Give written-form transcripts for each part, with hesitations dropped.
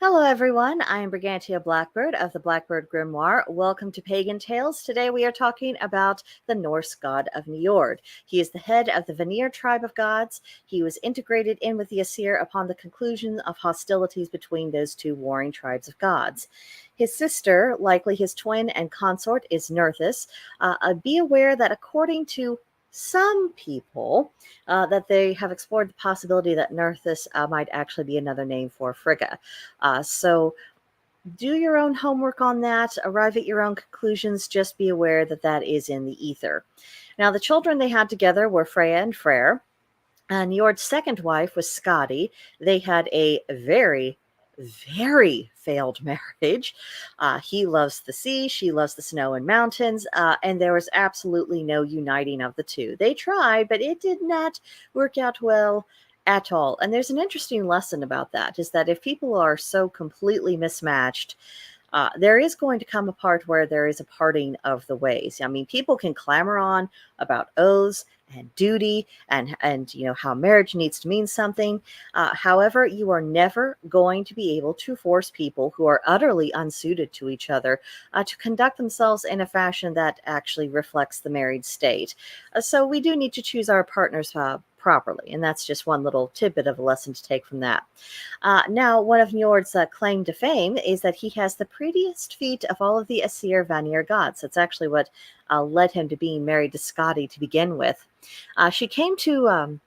Hello, everyone. I am Brigantia Blackbird of the Blackbird Grimoire. Welcome to Pagan Tales. Today we are talking about the Norse god of Njord. He is the head of the Vanir tribe of gods. He was integrated in with the Aesir upon the conclusion of hostilities between those two warring tribes of gods. His sister, likely his twin and consort, is Nerthus. Be aware that according to some people, that they have explored the possibility that Nerthus might actually be another name for Frigga. So do your own homework on that, arrive at your own conclusions, just be aware that that is in the ether. Now, the children they had together were Freya and Freyr, and Njord's second wife was Skadi. They had a very failed marriage. He loves the sea, she loves the snow and mountains, and there was absolutely no uniting of the two. They tried, but it did not work out well at all. And there's an interesting lesson about that, is that if people are so completely mismatched, there is going to come a part where there is a parting of the ways. I mean, people can clamor on about oaths and duty and how marriage needs to mean something. However, you are never going to be able to force people who are utterly unsuited to each other to conduct themselves in a fashion that actually reflects the married state. So we do need to choose our partners properly, and that's just one little tidbit of a lesson to take from that. Now, one of Njord's claim to fame is that he has the prettiest feet of all of the Aesir Vanir gods. That's actually what led him to being married to Skadi to begin with. She came to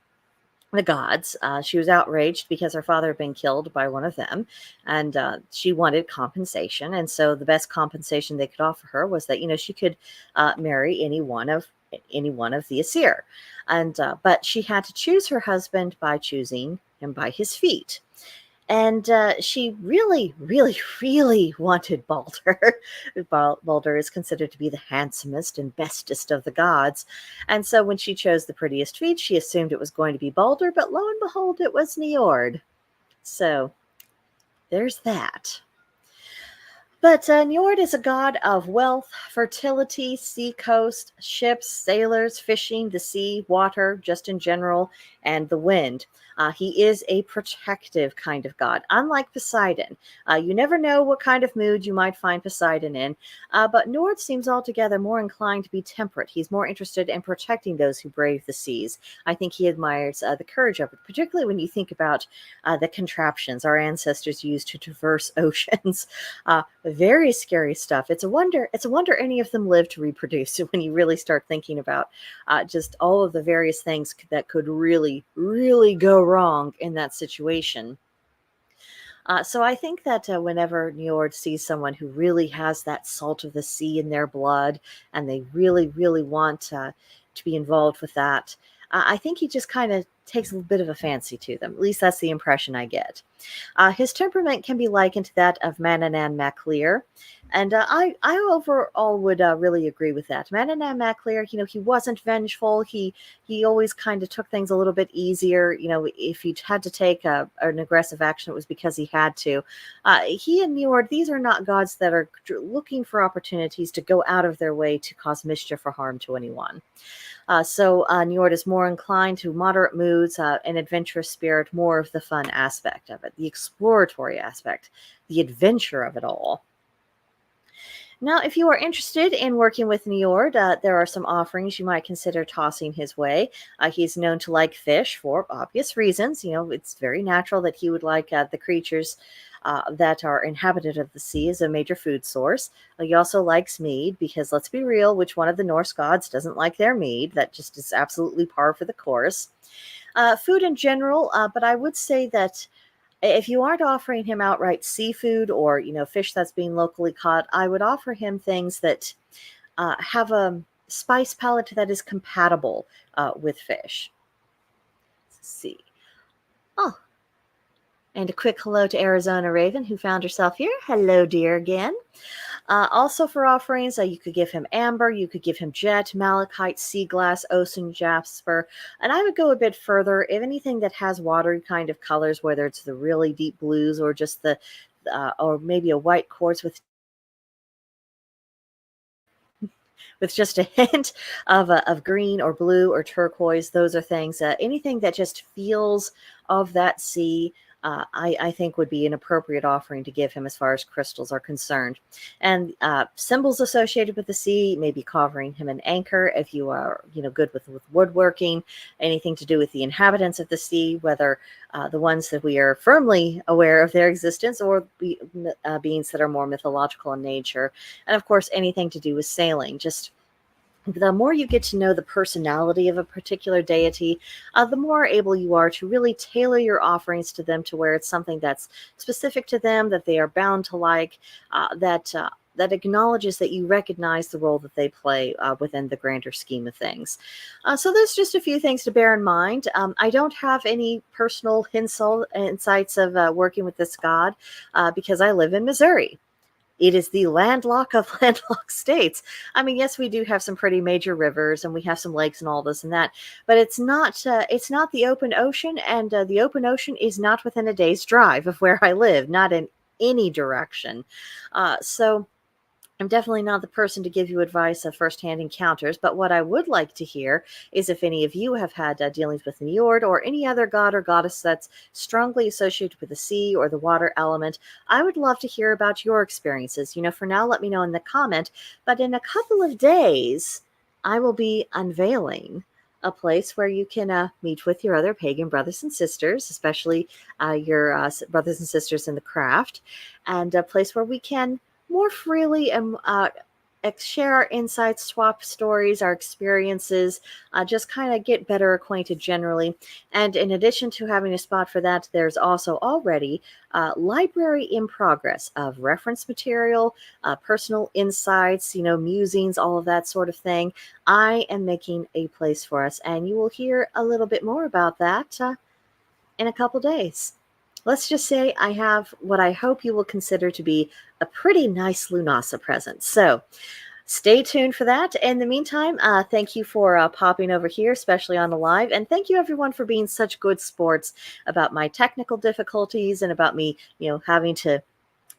the gods. She was outraged because her father had been killed by one of them, and she wanted compensation. And so the best compensation they could offer her was that she could marry any one of the Aesir, and but she had to choose her husband by choosing him by his feet. And she really, really, really wanted Balder. Balder is considered to be the handsomest and bestest of the gods. And so when she chose the prettiest feet, she assumed it was going to be Balder, but lo and behold, it was Njord. So there's that. But Njord is a god of wealth, fertility, seacoast, ships, sailors, fishing, the sea, water, just in general, and the wind. He is a protective kind of god, unlike Poseidon. You never know what kind of mood you might find Poseidon in, but Njord seems altogether more inclined to be temperate. He's more interested in protecting those who brave the seas. I think he admires the courage of it, particularly when you think about the contraptions our ancestors used to traverse oceans. Very scary stuff. It's a wonder any of them live to reproduce when you really start thinking about just all of the various things that could really, really go wrong in that situation. So I think that whenever Njord sees someone who really has that salt of the sea in their blood, and they really, really want to be involved with that, I think he just kind of takes a bit of a fancy to them. At least that's the impression I get. His temperament can be likened to that of Manannán mac Lir, and I overall would really agree with that. Manannán mac Lir, he wasn't vengeful. He always kind of took things a little bit easier. If he had to take an aggressive action, it was because he had to. He and Njord, these are not gods that are looking for opportunities to go out of their way to cause mischief or harm to anyone. So Njord is more inclined to moderate moods, an adventurous spirit, more of the fun aspect of it, the exploratory aspect, the adventure of it all. Now, if you are interested in working with Njord, there are some offerings you might consider tossing his way. He's known to like fish for obvious reasons. It's very natural that he would like the creatures that are inhabited of the sea as a major food source. He also likes mead because, let's be real, which one of the Norse gods doesn't like their mead? That just is absolutely par for the course. Food in general, but I would say that if you aren't offering him outright seafood or fish that's being locally caught, I would offer him things that have a spice palette that is compatible with fish. Let's see. Oh, and a quick hello to Arizona Raven, who found herself here. Hello, dear, again. Also for offerings, you could give him amber, you could give him jet, malachite, sea glass, ocean jasper, and I would go a bit further. If anything that has watery kind of colors, whether it's the really deep blues or just or maybe a white quartz with just a hint of green or blue or turquoise, those are things. Anything that just feels of that sea. I think would be an appropriate offering to give him as far as crystals are concerned. And symbols associated with the sea, maybe covering him an anchor if you are, good with woodworking, anything to do with the inhabitants of the sea, whether the ones that we are firmly aware of their existence or beings that are more mythological in nature. And of course, anything to do with sailing. Just the more you get to know the personality of a particular deity, the more able you are to really tailor your offerings to them to where it's something that's specific to them, that they are bound to like, that acknowledges that you recognize the role that they play within the grander scheme of things. So there's just a few things to bear in mind. I don't have any personal insights of working with this god because I live in Missouri. It is the landlocked of landlocked states. I mean, yes, we do have some pretty major rivers and we have some lakes and all this and that, but it's not the open ocean, and the open ocean is not within a day's drive of where I live, not in any direction. So I'm definitely not the person to give you advice of firsthand encounters, but what I would like to hear is if any of you have had dealings with Njord or any other god or goddess that's strongly associated with the sea or the water element. I would love to hear about your experiences. For now, let me know in the comment, but in a couple of days, I will be unveiling a place where you can meet with your other pagan brothers and sisters, especially your brothers and sisters in the craft, and a place where we can more freely and share our insights, swap stories, our experiences, just kind of get better acquainted generally. And in addition to having a spot for that, there's also already a library in progress of reference material, personal insights, musings, all of that sort of thing. I am making a place for us, and you will hear a little bit more about that in a couple days. Let's just say I have what I hope you will consider to be a pretty nice Lunasa present. So stay tuned for that. In the meantime, thank you for popping over here, especially on the live. And thank you, everyone, for being such good sports about my technical difficulties and about me, having to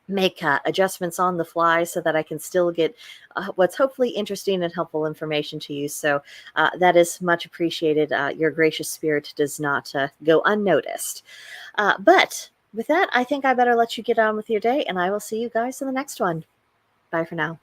make adjustments on the fly so that I can still get what's hopefully interesting and helpful information to you. So that is much appreciated. Your gracious spirit does not go unnoticed. But with that, I think I better let you get on with your day, and I will see you guys in the next one. Bye for now.